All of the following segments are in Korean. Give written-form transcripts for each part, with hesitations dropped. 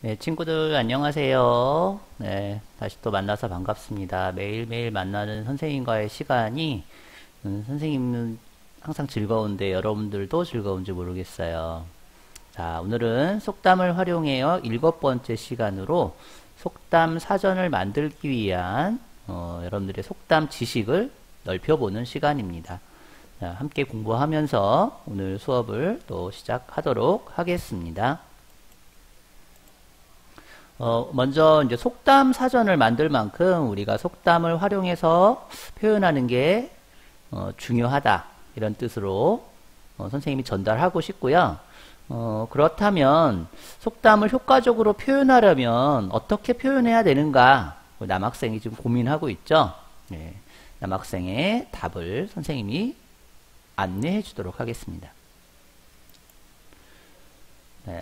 네, 친구들 안녕하세요. 네, 다시 또 만나서 반갑습니다. 매일매일 만나는 선생님과의 시간이 선생님은 항상 즐거운데 여러분들도 즐거운지 모르겠어요. 자, 오늘은 속담을 활용해요. 7번째 시간으로 속담 사전을 만들기 위한 여러분들의 속담 지식을 넓혀보는 시간입니다. 자, 함께 공부하면서 오늘 수업을 또 시작하도록 하겠습니다. 먼저 이제 속담 사전을 만들 만큼 우리가 속담을 활용해서 표현하는 게 중요하다 이런 뜻으로 선생님이 전달하고 싶고요. 그렇다면 속담을 효과적으로 표현하려면 어떻게 표현해야 되는가 남학생이 지금 고민하고 있죠. 네, 남학생의 답을 선생님이 안내해 주도록 하겠습니다. 네.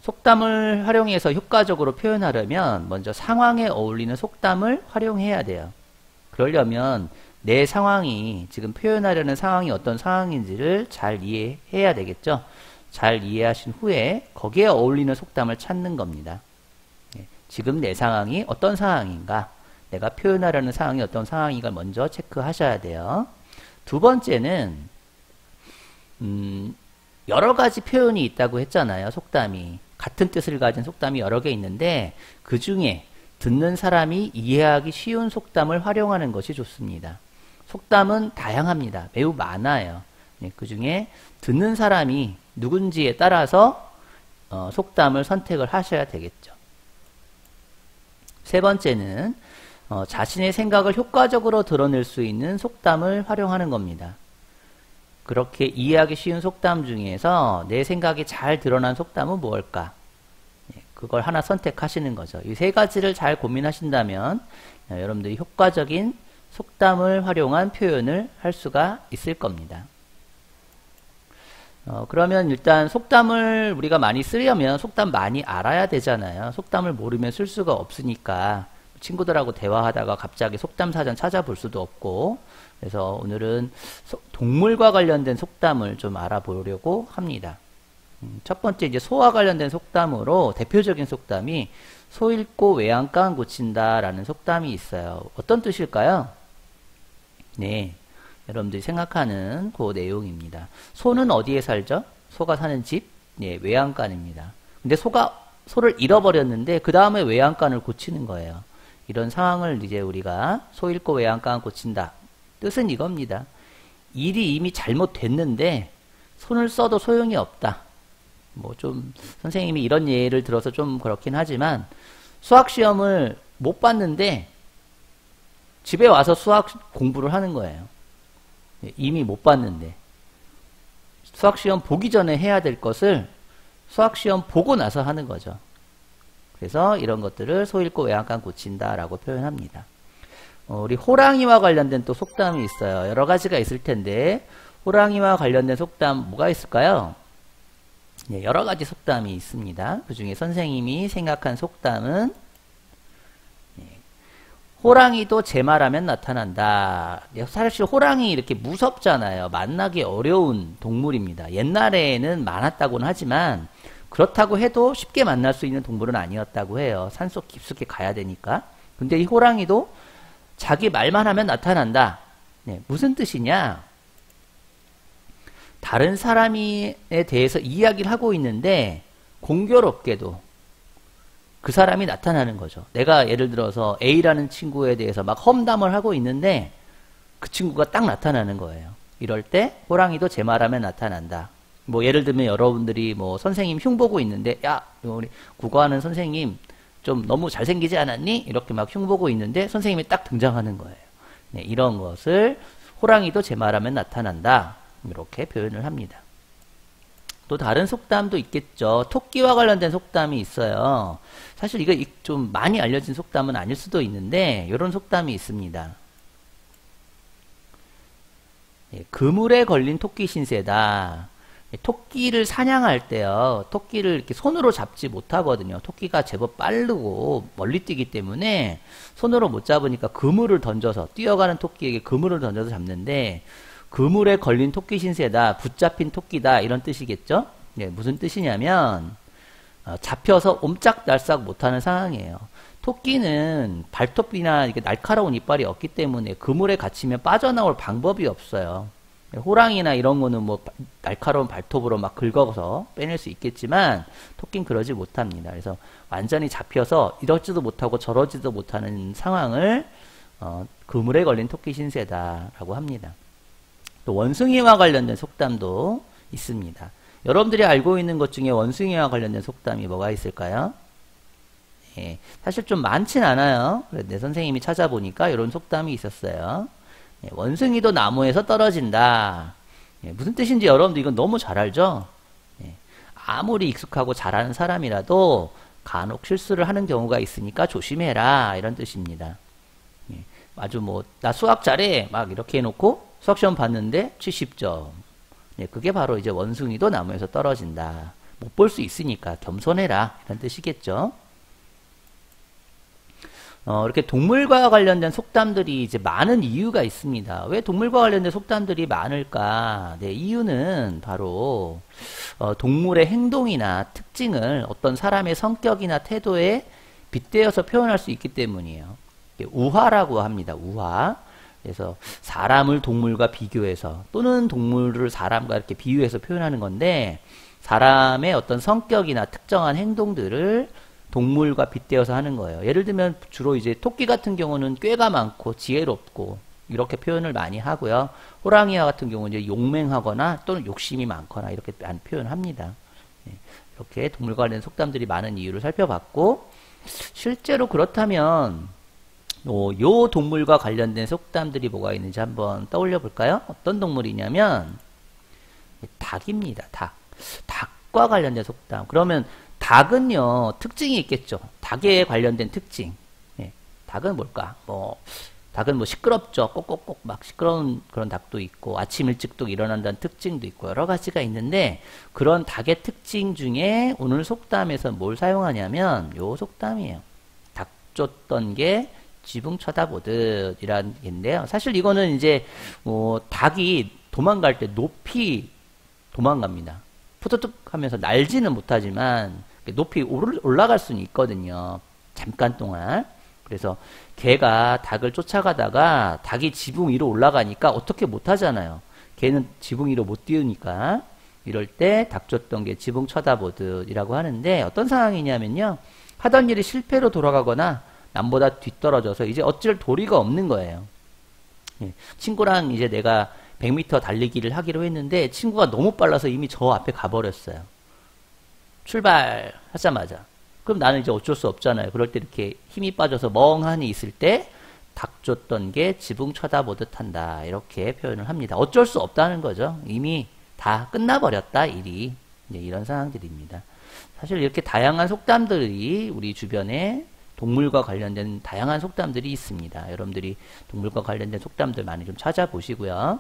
속담을 활용해서 효과적으로 표현하려면 먼저 상황에 어울리는 속담을 활용해야 돼요. 그러려면 내 상황이 지금 표현하려는 상황이 어떤 상황인지를 잘 이해해야 되겠죠. 잘 이해하신 후에 거기에 어울리는 속담을 찾는 겁니다. 지금 내 상황이 어떤 상황인가, 내가 표현하려는 상황이 어떤 상황인가 먼저 체크하셔야 돼요. 두 번째는 여러 가지 표현이 있다고 했잖아요. 속담이. 같은 뜻을 가진 속담이 여러 개 있는데 그 중에 듣는 사람이 이해하기 쉬운 속담을 활용하는 것이 좋습니다. 속담은 다양합니다. 매우 많아요. 그 중에 듣는 사람이 누군지에 따라서 속담을 선택을 하셔야 되겠죠. 세 번째는 자신의 생각을 효과적으로 드러낼 수 있는 속담을 활용하는 겁니다. 그렇게 이해하기 쉬운 속담 중에서 내 생각이 잘 드러난 속담은 무엇일까? 그걸 하나 선택하시는 거죠. 이 세 가지를 잘 고민하신다면 여러분들이 효과적인 속담을 활용한 표현을 할 수가 있을 겁니다. 그러면 일단 속담을 우리가 많이 쓰려면 속담 많이 알아야 되잖아요. 속담을 모르면 쓸 수가 없으니까 친구들하고 대화하다가 갑자기 속담 사전 찾아볼 수도 없고, 그래서 오늘은 동물과 관련된 속담을 좀 알아보려고 합니다. 첫 번째 이제 소와 관련된 속담으로 대표적인 속담이 소 잃고 외양간 고친다 라는 속담이 있어요. 어떤 뜻일까요? 네, 여러분들이 생각하는 그 내용입니다. 소는 어디에 살죠? 소가 사는 집? 네, 외양간입니다. 근데 소를 잃어버렸는데 그 다음에 외양간을 고치는 거예요. 이런 상황을 이제 우리가 소 잃고 외양간 고친다. 뜻은 이겁니다. 일이 이미 잘못됐는데 손을 써도 소용이 없다. 뭐 좀 선생님이 이런 예를 들어서 좀 그렇긴 하지만 수학 시험을 못 봤는데 집에 와서 수학 공부를 하는 거예요. 이미 못 봤는데 수학 시험 보기 전에 해야 될 것을 수학 시험 보고 나서 하는 거죠. 그래서 이런 것들을 소 잃고 외양간 고친다라고 표현합니다. 우리 호랑이와 관련된 또 속담이 있어요. 여러 가지가 있을 텐데 호랑이와 관련된 속담 뭐가 있을까요? 네, 여러 가지 속담이 있습니다. 그 중에 선생님이 생각한 속담은 호랑이도 제 말하면 나타난다. 사실 호랑이 이렇게 무섭잖아요. 만나기 어려운 동물입니다. 옛날에는 많았다고는 하지만 그렇다고 해도 쉽게 만날 수 있는 동물은 아니었다고 해요. 산속 깊숙이 가야 되니까. 근데 이 호랑이도 자기 말만 하면 나타난다. 네, 무슨 뜻이냐? 다른 사람에 대해서 이야기를 하고 있는데 공교롭게도 그 사람이 나타나는 거죠. 내가 예를 들어서 A라는 친구에 대해서 막 험담을 하고 있는데 그 친구가 딱 나타나는 거예요. 이럴 때 호랑이도 제 말하면 나타난다. 뭐 예를 들면 여러분들이 뭐 선생님 흉 보고 있는데 야, 우리 국어하는 선생님 좀 너무 잘생기지 않았니? 이렇게 막 흉보고 있는데 선생님이 딱 등장하는 거예요. 네, 이런 것을 호랑이도 제 말하면 나타난다. 이렇게 표현을 합니다. 또 다른 속담도 있겠죠. 토끼와 관련된 속담이 있어요. 사실 이거 좀 많이 알려진 속담은 아닐 수도 있는데 이런 속담이 있습니다. 네, 그물에 걸린 토끼 신세다. 토끼를 사냥할 때요. 토끼를 이렇게 손으로 잡지 못하거든요. 토끼가 제법 빠르고 멀리 뛰기 때문에 손으로 못 잡으니까 그물을 던져서 뛰어가는 토끼에게 그물을 던져서 잡는데 그물에 걸린 토끼 신세다. 붙잡힌 토끼다. 이런 뜻이겠죠. 네, 무슨 뜻이냐면 잡혀서 옴짝달싹 못하는 상황이에요. 토끼는 발톱이나 이게 날카로운 이빨이 없기 때문에 그물에 갇히면 빠져나올 방법이 없어요. 호랑이나 이런 거는 뭐 날카로운 발톱으로 막 긁어서 빼낼 수 있겠지만 토끼는 그러지 못합니다. 그래서 완전히 잡혀서 이러지도 못하고 저러지도 못하는 상황을 그물에 걸린 토끼 신세다라고 합니다. 또 원숭이와 관련된 속담도 있습니다. 여러분들이 알고 있는 것 중에 원숭이와 관련된 속담이 뭐가 있을까요? 예, 사실 좀 많진 않아요. 내 선생님이 찾아보니까 이런 속담이 있었어요. 예, 원숭이도 나무에서 떨어진다. 예, 무슨 뜻인지 여러분들 이건 너무 잘 알죠? 예, 아무리 익숙하고 잘하는 사람이라도 간혹 실수를 하는 경우가 있으니까 조심해라. 이런 뜻입니다. 예, 아주 뭐 나 수학 잘해 막 이렇게 해놓고 수학시험 봤는데 70점. 예, 그게 바로 이제 원숭이도 나무에서 떨어진다. 못 볼 수 있으니까 겸손해라. 이런 뜻이겠죠. 이렇게 동물과 관련된 속담들이 이제 많은 이유가 있습니다. 왜 동물과 관련된 속담들이 많을까? 네, 이유는 바로 동물의 행동이나 특징을 어떤 사람의 성격이나 태도에 빗대어서 표현할 수 있기 때문이에요. 우화라고 합니다. 우화. 그래서 사람을 동물과 비교해서 또는 동물을 사람과 이렇게 비유해서 표현하는 건데 사람의 어떤 성격이나 특정한 행동들을 동물과 빗대어서 하는 거예요. 예를 들면 주로 이제 토끼 같은 경우는 꾀가 많고 지혜롭고 이렇게 표현을 많이 하고요. 호랑이와 같은 경우는 이제 용맹하거나 또는 욕심이 많거나 이렇게 많이 표현합니다. 이렇게 동물과 관련된 속담들이 많은 이유를 살펴봤고 실제로 그렇다면 요 동물과 관련된 속담들이 뭐가 있는지 한번 떠올려 볼까요? 어떤 동물이냐면 닭입니다. 닭. 닭과 관련된 속담. 그러면 닭은요 특징이 있겠죠. 닭에 관련된 특징. 예, 닭은 뭘까? 닭은 뭐 시끄럽죠. 꼭꼭꼭 막 시끄러운 그런 닭도 있고 아침 일찍도 일어난다는 특징도 있고 여러 가지가 있는데 그런 닭의 특징 중에 오늘 속담에서 뭘 사용하냐면 요 속담이에요. 닭 쫓던 게 지붕 쳐다보듯 이란 게인데요. 사실 이거는 이제 닭이 도망갈 때 높이 도망갑니다. 푸드득 하면서 날지는 못하지만 높이 올라갈 수는 있거든요. 잠깐 동안. 그래서 개가 닭을 쫓아가다가 닭이 지붕 위로 올라가니까 어떻게 못하잖아요. 개는 지붕 위로 못 띄우니까 이럴 때 닭 쫓던 게 지붕 쳐다보듯 이라고 하는데 어떤 상황이냐면요. 하던 일이 실패로 돌아가거나 남보다 뒤떨어져서 이제 어쩔 도리가 없는 거예요. 예, 친구랑 이제 내가 100m 달리기를 하기로 했는데 친구가 너무 빨라서 이미 저 앞에 가버렸어요. 출발하자마자. 그럼 나는 이제 어쩔 수 없잖아요. 그럴 때 이렇게 힘이 빠져서 멍하니 있을 때 닭 쫓던 게 지붕 쳐다보듯 한다. 이렇게 표현을 합니다. 어쩔 수 없다는 거죠. 이미 다 끝나버렸다 일이. 이제 이런 상황들입니다. 사실 이렇게 다양한 속담들이 우리 주변에 동물과 관련된 다양한 속담들이 있습니다. 여러분들이 동물과 관련된 속담들 많이 좀 찾아보시고요.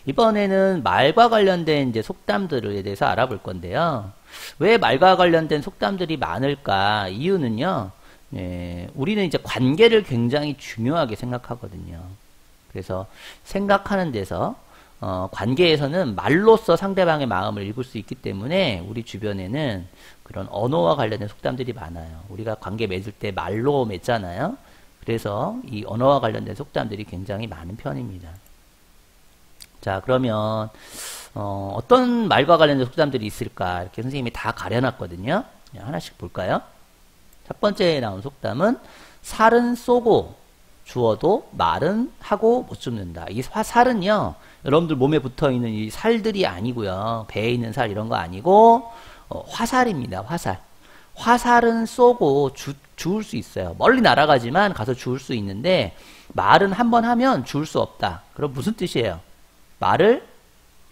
이번에는 말과 관련된 이제 속담들에 대해서 알아볼 건데요. 왜 말과 관련된 속담들이 많을까? 이유는요, 우리는 이제 관계를 굉장히 중요하게 생각하거든요. 그래서 생각하는 데서, 관계에서는 말로써 상대방의 마음을 읽을 수 있기 때문에 우리 주변에는 그런 언어와 관련된 속담들이 많아요. 우리가 관계 맺을 때 말로 맺잖아요. 그래서 이 언어와 관련된 속담들이 굉장히 많은 편입니다. 자, 그러면 어떤 말과 관련된 속담들이 있을까? 이렇게 선생님이 다 가려놨거든요. 하나씩 볼까요? 첫 번째 나온 속담은 살은 쏘고 주어도 말은 하고 못 줍는다. 이 살은요, 여러분들 몸에 붙어있는 이 살들이 아니고요. 배에 있는 살 이런 거 아니고 화살입니다. 화살. 화살은 쏘고 주울 수 있어요. 멀리 날아가지만 가서 주울 수 있는데 말은 한번 하면 주울 수 없다. 그럼 무슨 뜻이에요? 말을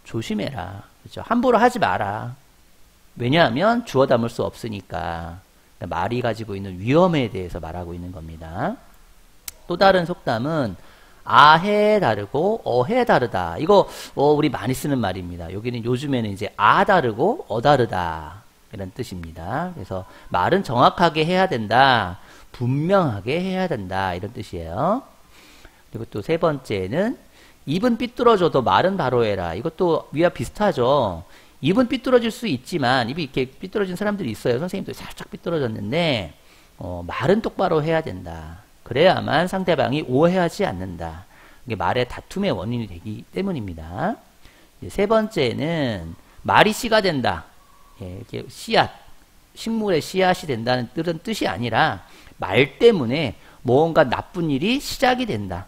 조심해라. 그렇죠? 함부로 하지 마라. 왜냐하면 주워 담을 수 없으니까. 말이 가지고 있는 위험에 대해서 말하고 있는 겁니다. 또 다른 속담은 아해 다르고 어해 다르다. 이거 우리 많이 쓰는 말입니다. 여기는 요즘에는 이제 아 다르고 어 다르다. 이런 뜻입니다. 그래서 말은 정확하게 해야 된다. 분명하게 해야 된다. 이런 뜻이에요. 그리고 또 세 번째는 입은 삐뚤어져도 말은 바로 해라. 이것도 위와 비슷하죠. 입은 삐뚤어질 수 있지만 입이 이렇게 삐뚤어진 사람들이 있어요. 선생님도 살짝 삐뚤어졌는데 말은 똑바로 해야 된다. 그래야만 상대방이 오해하지 않는다. 이게 말의 다툼의 원인이 되기 때문입니다. 세 번째는 말이 씨가 된다. 예, 이렇게 씨앗, 식물의 씨앗이 된다는 뜻이 아니라 말 때문에 뭔가 나쁜 일이 시작이 된다.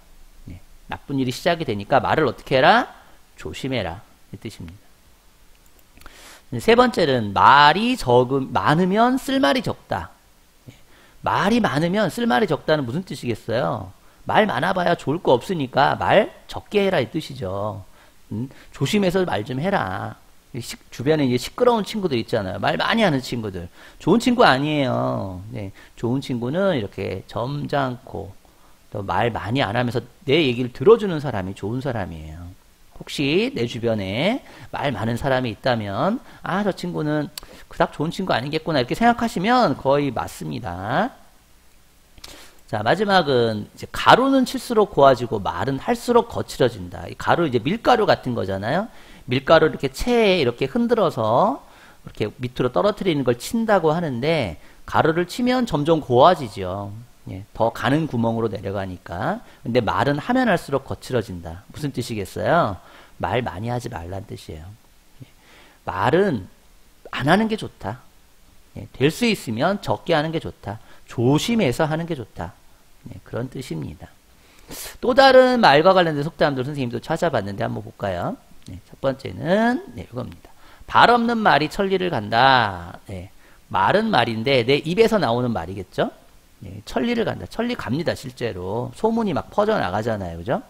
예, 나쁜 일이 시작이 되니까 말을 어떻게 해라? 조심해라. 이 뜻입니다. 세 번째는 말이 많으면 쓸말이 적다. 예, 말이 많으면 쓸말이 적다는 무슨 뜻이겠어요? 말 많아봐야 좋을 거 없으니까 말 적게 해라 이 뜻이죠. 조심해서 말 좀 해라. 주변에 이제 시끄러운 친구들 있잖아요. 말 많이 하는 친구들. 좋은 친구 아니에요. 네, 좋은 친구는 이렇게 점잖고 또 말 많이 안 하면서 내 얘기를 들어주는 사람이 좋은 사람이에요. 혹시 내 주변에 말 많은 사람이 있다면 아, 저 친구는 그닥 좋은 친구 아니겠구나 이렇게 생각하시면 거의 맞습니다. 자, 마지막은 이제 가루는 칠수록 고와지고 말은 할수록 거칠어진다. 이 가루 이제 밀가루 같은 거잖아요. 밀가루 이렇게 체에 이렇게 흔들어서 이렇게 밑으로 떨어뜨리는 걸 친다고 하는데 가루를 치면 점점 고와지죠. 예, 더 가는 구멍으로 내려가니까. 근데 말은 하면 할수록 거칠어진다. 무슨 뜻이겠어요? 말 많이 하지 말란 뜻이에요. 예, 말은 안 하는 게 좋다. 예, 될 수 있으면 적게 하는 게 좋다. 조심해서 하는 게 좋다. 네, 그런 뜻입니다. 또 다른 말과 관련된 속담들 선생님도 찾아봤는데 한번 볼까요? 네, 첫 번째는 네, 이겁니다. 발 없는 말이 천리를 간다. 네, 말은 말인데 내 입에서 나오는 말이겠죠? 네, 천리를 간다. 천리 갑니다. 실제로 소문이 막 퍼져나가잖아요. 그죠?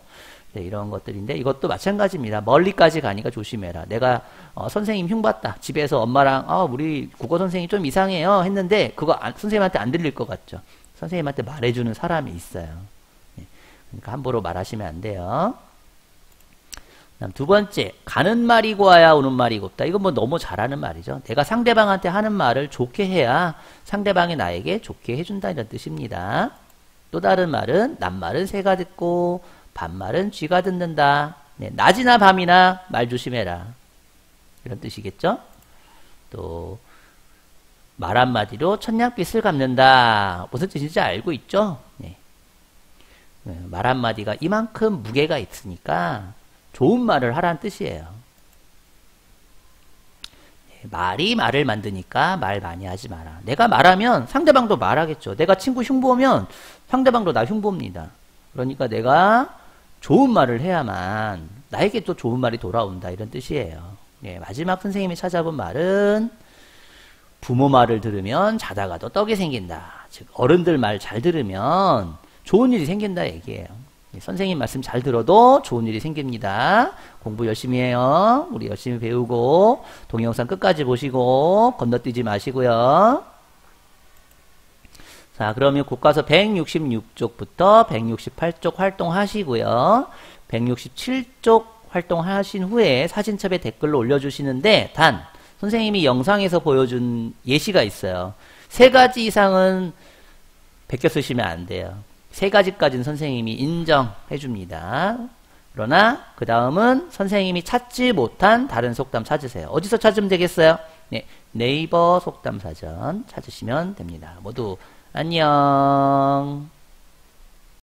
네, 이런 것들인데 이것도 마찬가지입니다. 멀리까지 가니까 조심해라. 내가 선생님 흉봤다. 집에서 엄마랑 우리 국어 선생님이 좀 이상해요 했는데 그거 선생님한테 안 들릴 것 같죠? 선생님한테 말해주는 사람이 있어요. 네, 그러니까 함부로 말하시면 안 돼요. 그다음 두 번째, 가는 말이 고와야 오는 말이 곱다. 이건 뭐 너무 잘하는 말이죠. 내가 상대방한테 하는 말을 좋게 해야 상대방이 나에게 좋게 해준다 이런 뜻입니다. 또 다른 말은 낱말은 새가 듣고 반말은 쥐가 듣는다. 네, 낮이나 밤이나 말 조심해라. 이런 뜻이겠죠. 또 말 한마디로 천냥빚을 갚는다. 무슨 뜻인지 알고 있죠? 네. 말 한마디가 이만큼 무게가 있으니까 좋은 말을 하라는 뜻이에요. 네, 말이 말을 만드니까 말 많이 하지 마라. 내가 말하면 상대방도 말하겠죠. 내가 친구 흉보면 상대방도 나 흉봅니다. 그러니까 내가 좋은 말을 해야만 나에게 또 좋은 말이 돌아온다. 이런 뜻이에요. 네, 마지막 선생님이 찾아본 말은 부모 말을 들으면 자다가도 떡이 생긴다. 즉 어른들 말 잘 들으면 좋은 일이 생긴다 얘기예요. 선생님 말씀 잘 들어도 좋은 일이 생깁니다. 공부 열심히 해요. 우리 열심히 배우고 동영상 끝까지 보시고 건너뛰지 마시고요. 자, 그러면 교과서 166쪽부터 168쪽 활동하시고요. 167쪽 활동하신 후에 사진첩에 댓글로 올려주시는데 단 선생님이 영상에서 보여준 예시가 있어요. 3가지 이상은 베껴 쓰시면 안 돼요. 3가지까지는 선생님이 인정해 줍니다. 그러나 그 다음은 선생님이 찾지 못한 다른 속담 찾으세요. 어디서 찾으면 되겠어요? 네, 네이버 속담사전 찾으시면 됩니다. 모두 안녕.